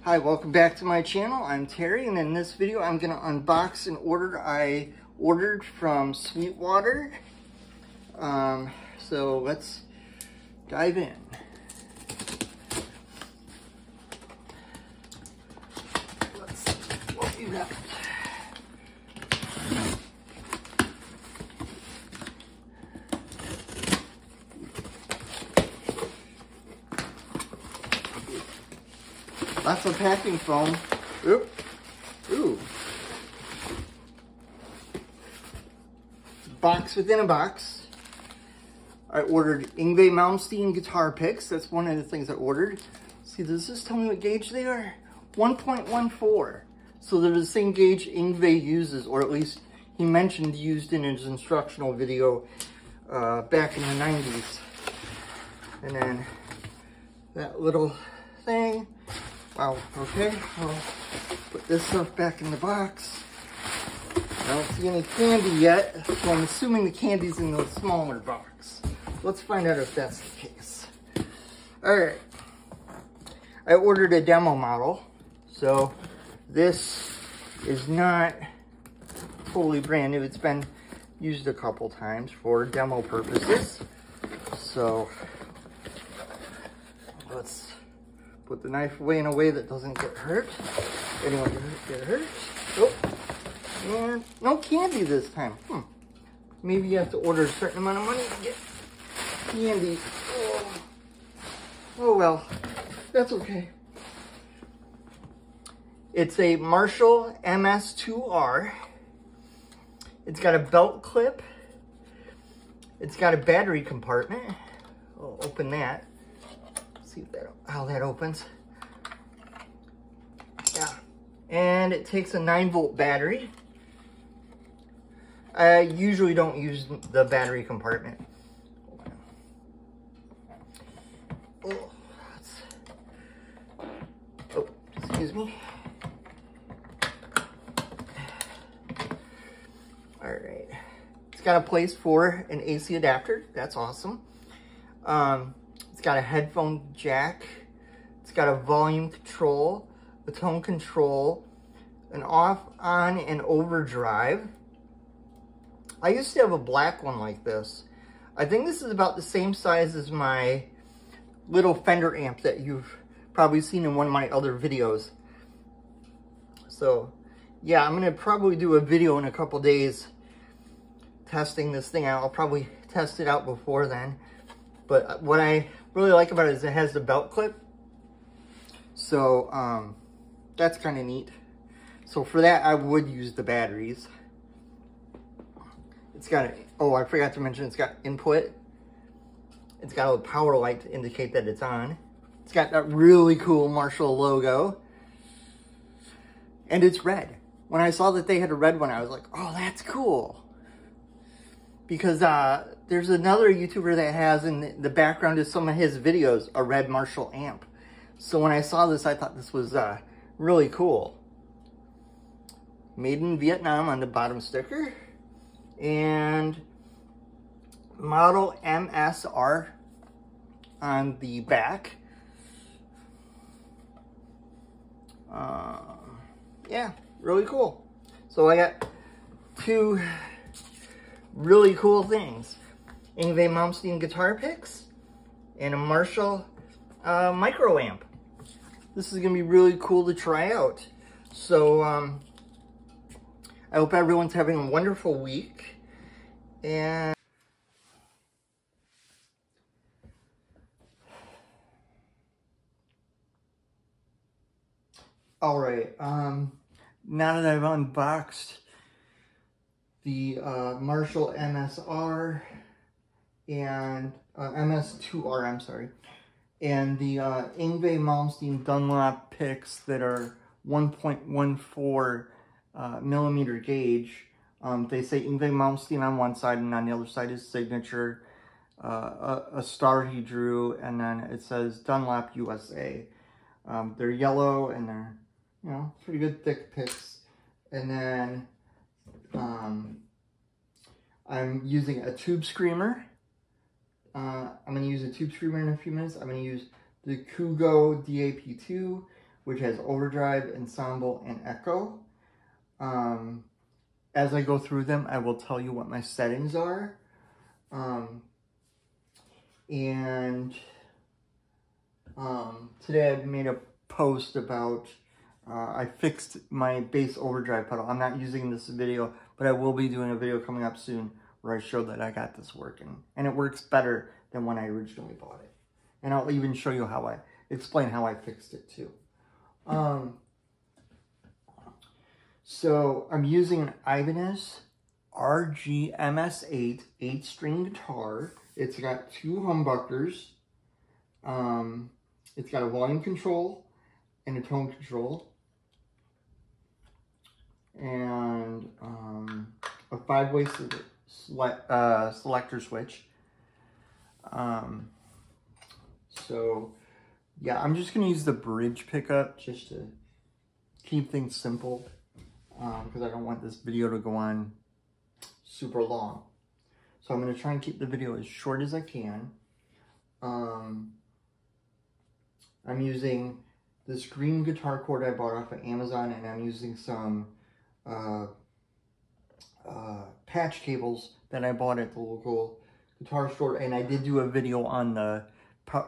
Hi, welcome back to my channel. I'm Terry, and in this video I'm going to unbox an order I ordered from Sweetwater. So let's dive in. Let's see what we got. Lots of packing foam. Ooh. Box within a box. I ordered Yngwie Malmsteen guitar picks. That's one of the things I ordered. See, does this tell me what gauge they are? 1.14. So they're the same gauge Yngwie uses, or at least he mentioned used in his instructional video back in the 90s. And then that little thing. Wow, okay, I'll put this stuff back in the box. I don't see any candy yet, so I'm assuming the candy's in the smaller box. Let's find out if that's the case. Alright, I ordered a demo model, so this is not totally brand new. It's been used a couple times for demo purposes. So, let's put the knife away in a way that doesn't get hurt. Anyone get hurt? Oh, and no candy this time. Maybe you have to order a certain amount of money to get candy. Oh well, that's okay. It's a Marshall MS2R. It's got a belt clip. It's got a battery compartment. I'll open that. See if how that opens. Yeah, and it takes a 9-volt battery. I usually don't use the battery compartment. Oh, excuse me. All right, it's got a place for an AC adapter. That's awesome. It's got a headphone jack. It's got a volume control, a tone control, an off, on, and overdrive. I used to have a black one like this. I think this is about the same size as my little Fender amp that you've probably seen in one of my other videos. So, yeah, I'm going to probably do a video in a couple days testing this thing out. I'll probably test it out before then. But what I really like about it is it has the belt clip. So, that's kind of neat. So for that, I would use the batteries. It's got, oh, I forgot to mention, it's got input. It's got a power light to indicate that it's on. It's got that really cool Marshall logo. And it's red. When I saw that they had a red one, I was like, oh, that's cool. Because there's another YouTuber that has in the background of some of his videos a red Marshall amp. So when I saw this, I thought this was really cool. Made in Vietnam on the bottom sticker. And model MSR on the back. Yeah, really cool. So I got two really cool things. Yngwie Malmsteen guitar picks and a Marshall micro amp. This is gonna be really cool to try out. So I hope everyone's having a wonderful week. And all right, now that I've unboxed the Marshall MSR and MS2R, I'm sorry, and the Yngwie Malmsteen Dunlop picks that are 1.14 millimeter gauge. They say Yngwie Malmsteen on one side, and on the other side is signature, a star he drew, and then it says Dunlop USA. They're yellow and they're, you know, pretty good thick picks. And then I'm using a tube screamer. I'm going to use a tube screamer in a few minutes. I'm going to use the Kugo DAP2 which has overdrive, ensemble, and echo. As I go through them, I will tell you what my settings are. Today I made a post about, I fixed my bass overdrive pedal. I'm not using this video, but I will be doing a video coming up soon where I show that I got this working. And it works better than when I originally bought it. And I'll even show you how explain how I fixed it too. So I'm using an Ibanez RG-MS8 8-string guitar. It's got 2 humbuckers. It's got a volume control and a tone control. And a 5-way selector switch. So yeah, I'm just going to use the bridge pickup just to keep things simple. Because I don't want this video to go on super long. So I'm going to try and keep the video as short as I can. I'm using this green guitar cord I bought off of Amazon, and I'm using some patch cables that I bought at the local guitar store, and I did do a video on the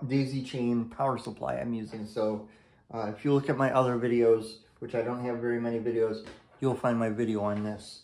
daisy chain power supply I'm using. So if you look at my other videos, which I don't have very many videos, you'll find my video on this.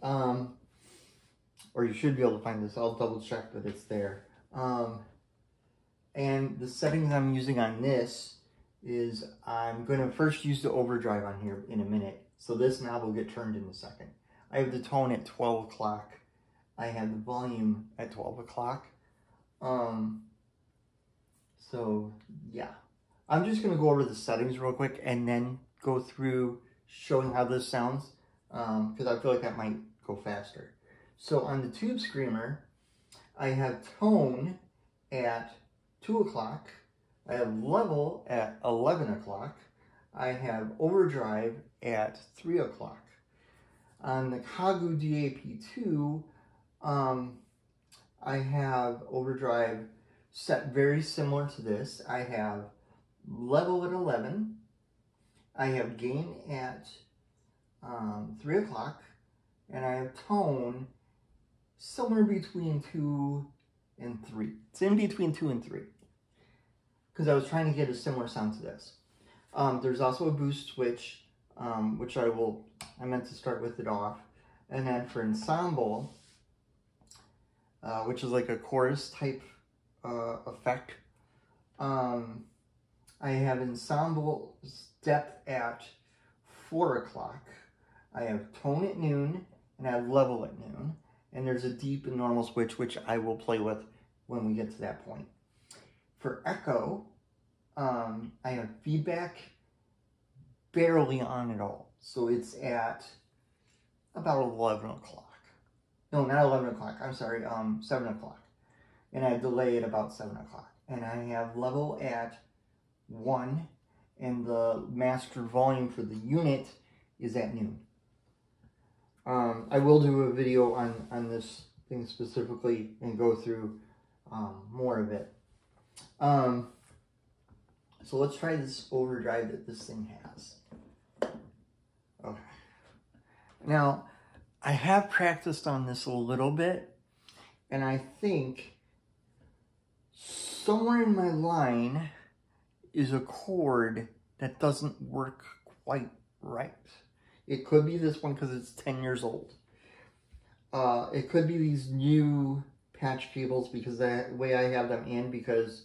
Or you should be able to find this. I'll double check that it's there. And the settings I'm using on this is I'm going to first use the overdrive on here in a minute. So this knob will get turned in a second. I have the tone at 12 o'clock. I have the volume at 12 o'clock. So yeah, I'm just going to go over the settings real quick and then go through showing how this sounds, because I feel like that might go faster. So on the Tube Screamer, I have tone at 2 o'clock, I have level at 11 o'clock, I have overdrive at 3 o'clock. On the Kagu DAP2, I have overdrive set very similar to this. I have level at 11, I have gain at 3 o'clock, and I have tone somewhere between 2 and 3. It's in between 2 and 3, because I was trying to get a similar sound to this. There's also a boost switch, which I meant to start with it off. And then for ensemble, which is like a chorus type effect, I have ensemble depth at 4 o'clock. I have tone at noon, and I have level at noon. And there's a deep and normal switch, which I will play with when we get to that point. For echo, I have feedback barely on at all. So it's at about 11 o'clock. No, not 11 o'clock. I'm sorry, 7 o'clock. And I have delay at about 7 o'clock. And I have level at 1. And the master volume for the unit is at noon. I will do a video on this thing specifically and go through more of it. So let's try this overdrive that this thing has. Okay. Now, I have practiced on this a little bit, and I think somewhere in my line is a chord that doesn't work quite right. It could be this one because it's 10 years old. It could be these new patch cables because the way I have them in, because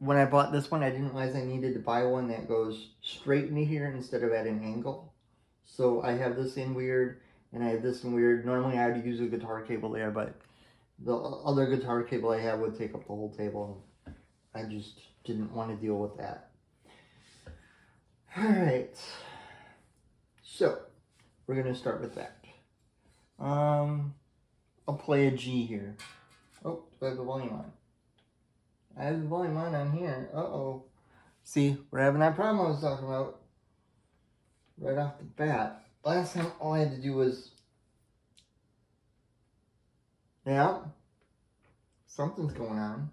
when I bought this one, I didn't realize I needed to buy one that goes straight into here instead of at an angle. So I have this in weird, and I have this in weird. Normally I would use a guitar cable there, but the other guitar cable I have would take up the whole table. I just didn't want to deal with that. All right. So we're going to start with that. I'll play a G here. Oh, do I have the volume on? I have the volume on here. Uh-oh. See, we're having that problem I was talking about right off the bat. Last time, all I had to do was... Yeah. Something's going on.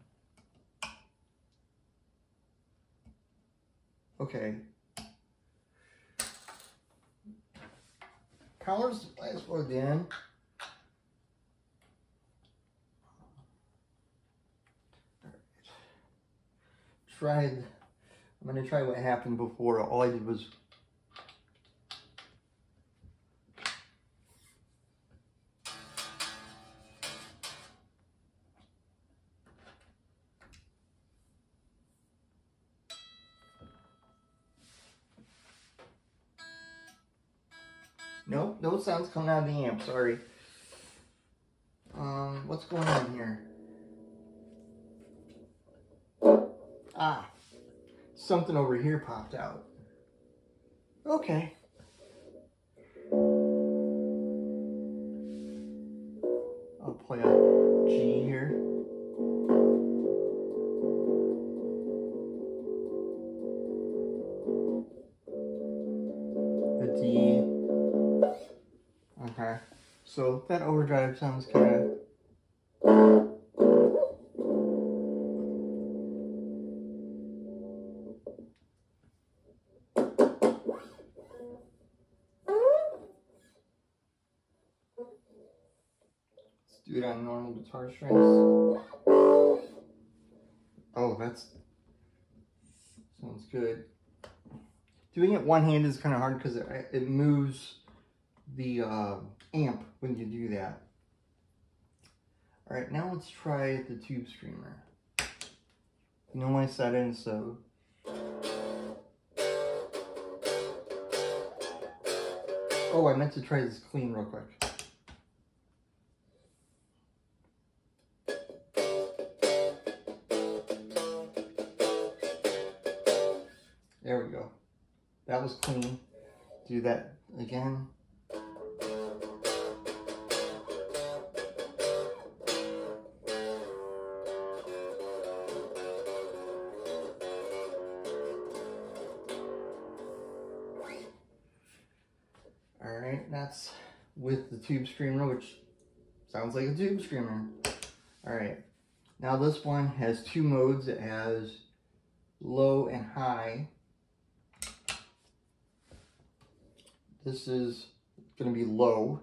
Okay. power supply is plugged in. I'm going to try what happened before. All I did was nope, no sounds coming out of the amp, sorry. What's going on here? Ah, something over here popped out. Okay. I'll play a G here. A D. Okay. So that overdrive sounds kind of... do it on normal guitar strings. Oh, that's sounds good. Doing it one-handed is kind of hard because it moves the amp when you do that. All right, now let's try the tube screamer. You know my settings, so oh, I meant to try this clean real quick. There we go. That was clean. Do that again. All right, that's with the tube screamer, which sounds like a tube screamer. All right, now this one has two modes. It has low and high. This is going to be low.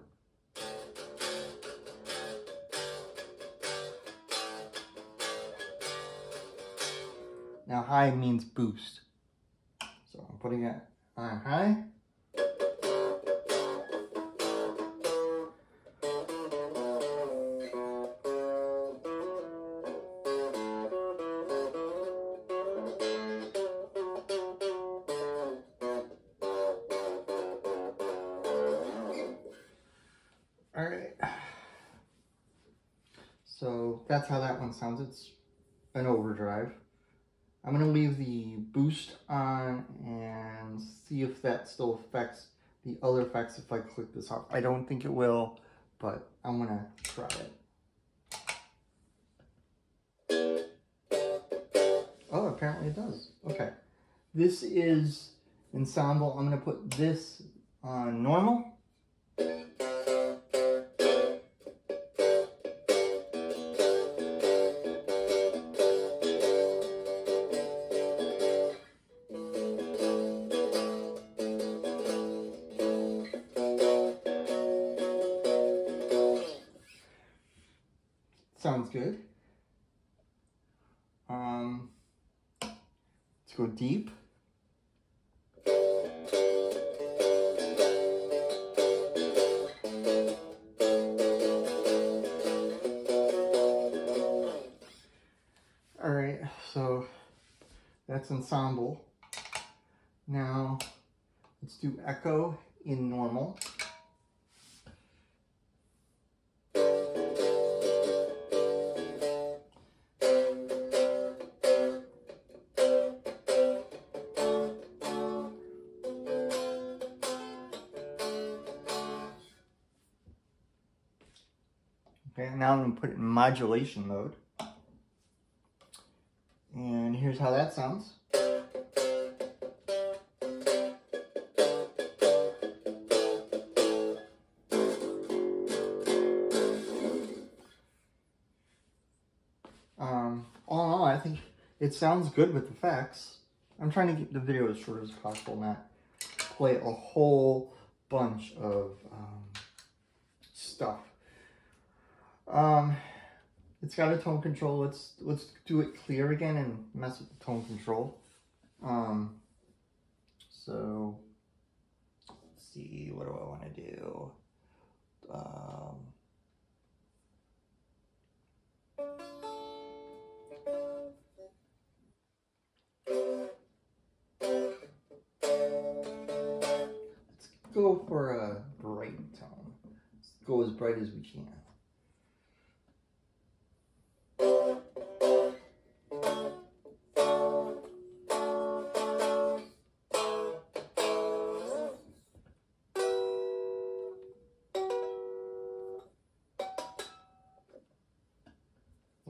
Now high means boost. So I'm putting it on high. All right, so that's how that one sounds. It's an overdrive. I'm gonna leave the boost on and see if that still affects the other effects if I click this off. I don't think it will, but I'm gonna try it. Oh, apparently it does. Okay, this is ensemble. I'm gonna put this on normal. Sounds good. Let's go deep. All right, so that's ensemble. Now let's do echo in normal. Okay, now I'm going to put it in modulation mode. And here's how that sounds. All in all, I think it sounds good with effects. I'm trying to keep the video as short as possible, not play a whole bunch of stuff. It's got a tone control. Let's do it clear again and mess with the tone control. So let's see, what do I want to do? Let's go for a bright tone. Let's go as bright as we can.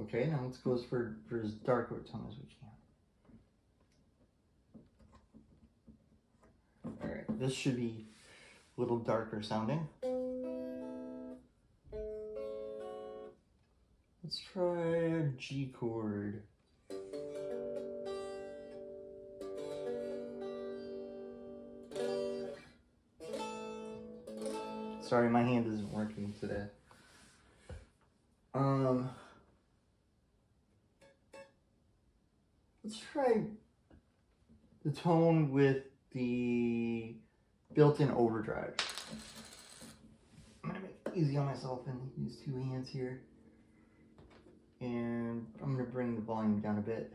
Okay, now let's go for as dark of a tone as we can. Alright, this should be a little darker sounding. Let's try a G chord. Sorry, my hand isn't working today. Let's try the tone with the built-in overdrive. I'm gonna make it easy on myself and use two hands here. And I'm gonna bring the volume down a bit.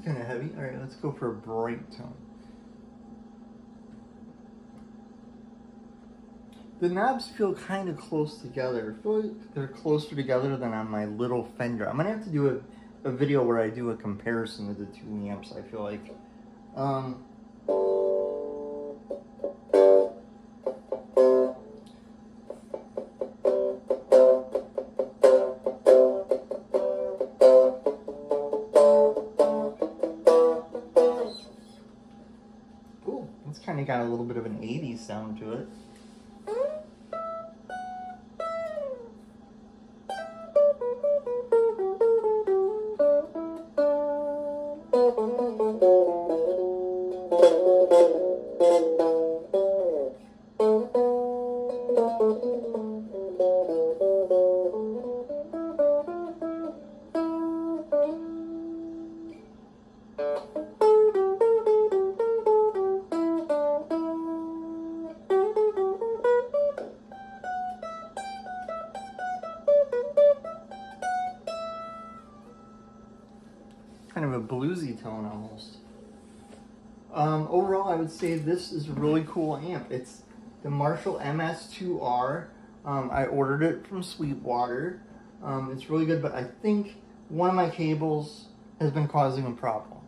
Kind of heavy. All right, let's go for a bright tone. The knobs feel kind of close together. I feel like they're closer together than on my little Fender. I'm gonna have to do a video where I do a comparison of the two amps, I feel like. It's kind of got a little bit of an 80s sound to it. Kind of a bluesy tone almost. Overall, I would say this is a really cool amp. It's the Marshall MS2R. I ordered it from Sweetwater. It's really good, but I think one of my cables has been causing a problem.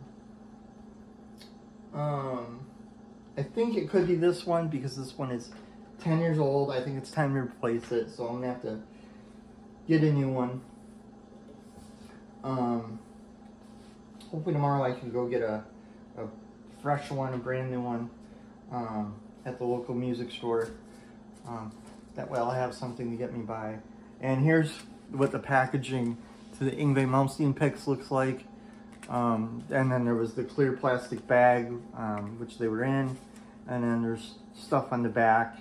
I think it could be this one because this one is 10 years old. I think it's time to replace it, so I'm gonna have to get a new one. Hopefully tomorrow I can go get a fresh one, a brand new one, at the local music store. That way I'll have something to get me by. And here's what the packaging to the Yngwie Malmsteen picks looks like. And then there was the clear plastic bag, which they were in. And then there's stuff on the back.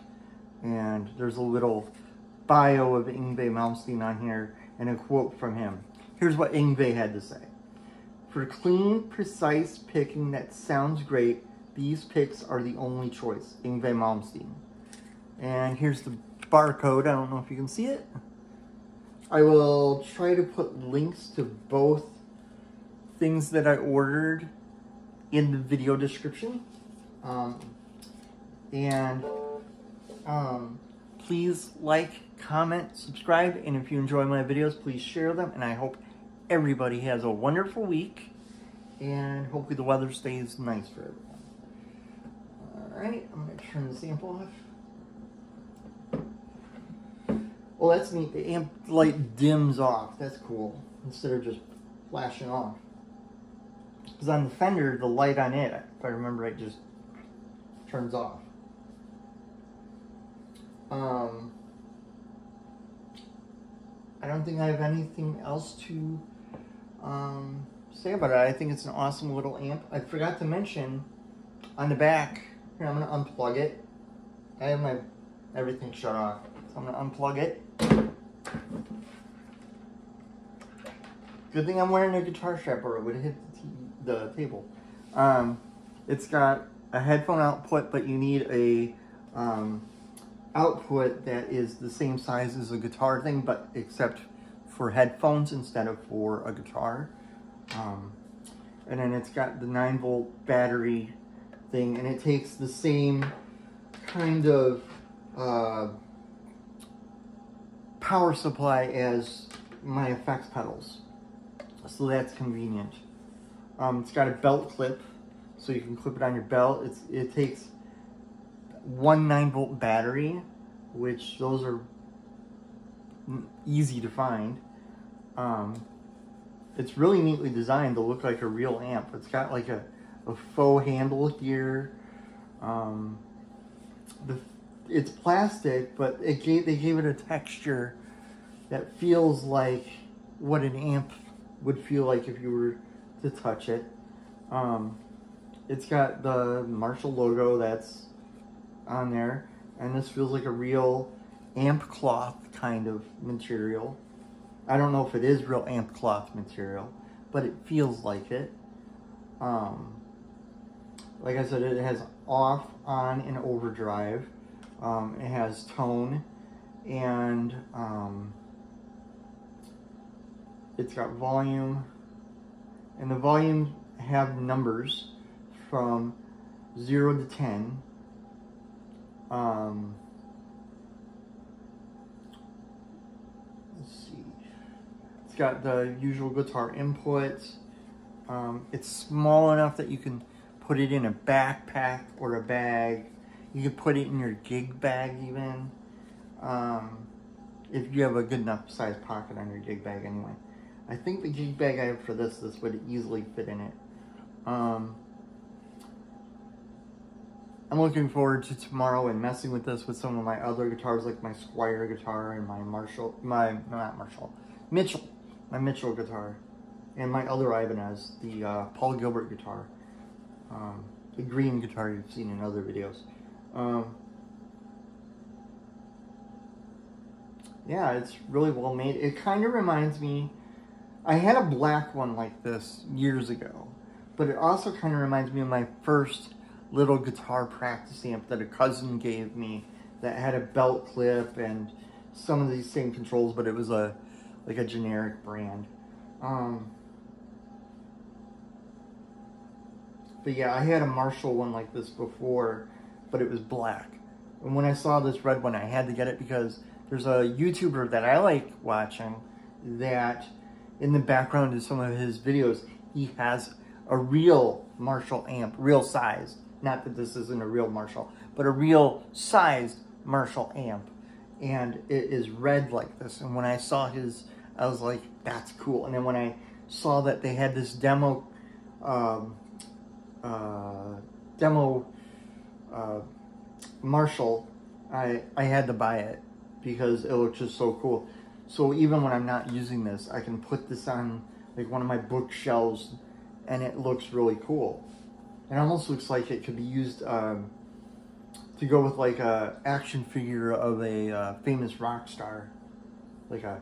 And there's a little bio of Yngwie Malmsteen on here and a quote from him. Here's what Yngwie had to say. For clean, precise picking that sounds great, these picks are the only choice. Yngwie Malmsteen. And here's the barcode. I don't know if you can see it. I will try to put links to both things that I ordered in the video description. Please like, comment, subscribe, and if you enjoy my videos, please share them. And I hope everybody has a wonderful week, and hopefully the weather stays nice for everyone. Alright, I'm going to turn the sample off. Well, that's neat. The amp light dims off. That's cool. Instead of just flashing off. Because on the Fender, the light on it, if I remember right, just turns off. I don't think I have anything else to say about it. I think it's an awesome little amp. I forgot to mention on the back, here I'm going to unplug it. I have my everything shut off. So I'm going to unplug it. Good thing I'm wearing a guitar strap or it would have hit the table. It's got a headphone output, but you need a output that is the same size as a guitar thing, but except for headphones instead of for a guitar. And then it's got the 9-volt battery thing, and it takes the same kind of power supply as my effects pedals, so that's convenient. It's got a belt clip, so you can clip it on your belt. It takes one 9-volt battery, which those are easy to find. It's really neatly designed to look like a real amp. It's got like a faux handle here. It's plastic, but they gave it a texture that feels like what an amp would feel like if you were to touch it. It's got the Marshall logo that's on there, and this feels like a real amp cloth kind of material. I don't know if it is real amp cloth material, but it feels like it. Like I said, it has off, on, and overdrive. It has tone, and it's got volume, and the volume have numbers from 0 to 10. Let's see. It's got the usual guitar inputs. It's small enough that you can put it in a backpack or a bag. You can put it in your gig bag even. If you have a good enough size pocket on your gig bag anyway. I think the gig bag I have for this would easily fit in it. I'm looking forward to tomorrow and messing with this with some of my other guitars, like my Squire guitar and my Mitchell guitar, and my other Ibanez, the Paul Gilbert guitar, the green guitar you've seen in other videos. Yeah, it's really well made. It kind of reminds me, I had a black one like this years ago, but it also kind of reminds me of my first little guitar practice amp that a cousin gave me that had a belt clip and some of these same controls, but it was like a generic brand. But yeah, I had a Marshall one like this before, but it was black. And when I saw this red one, I had to get it because there's a YouTuber that I like watching that in the background of some of his videos, he has a real Marshall amp, real size. Not that this isn't a real Marshall, but a real sized Marshall amp. And it is red like this. And when I saw his, I was like, that's cool. And then when I saw that they had this demo Marshall, I had to buy it because it looked just so cool. So even when I'm not using this, I can put this on like one of my bookshelves and it looks really cool. It almost looks like it could be used to go with like a action figure of a famous rock star, like a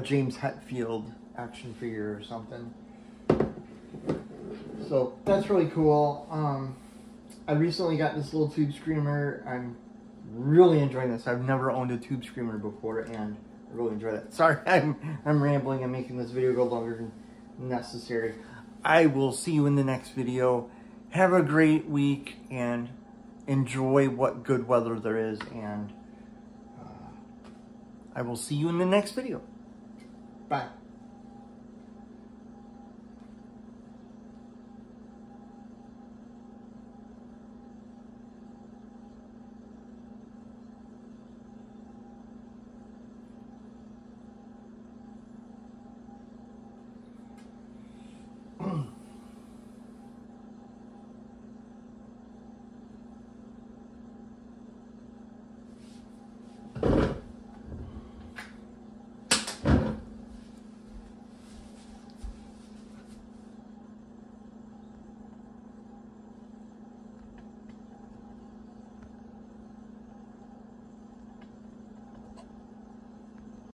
James Hetfield action figure or something. So that's really cool. I recently got this little tube screamer. I'm really enjoying this. I've never owned a tube screamer before, and I really enjoy that. Sorry, I'm rambling and making this video go longer than necessary. I will see you in the next video. Have a great week and enjoy what good weather there is, and I will see you in the next video. Bye.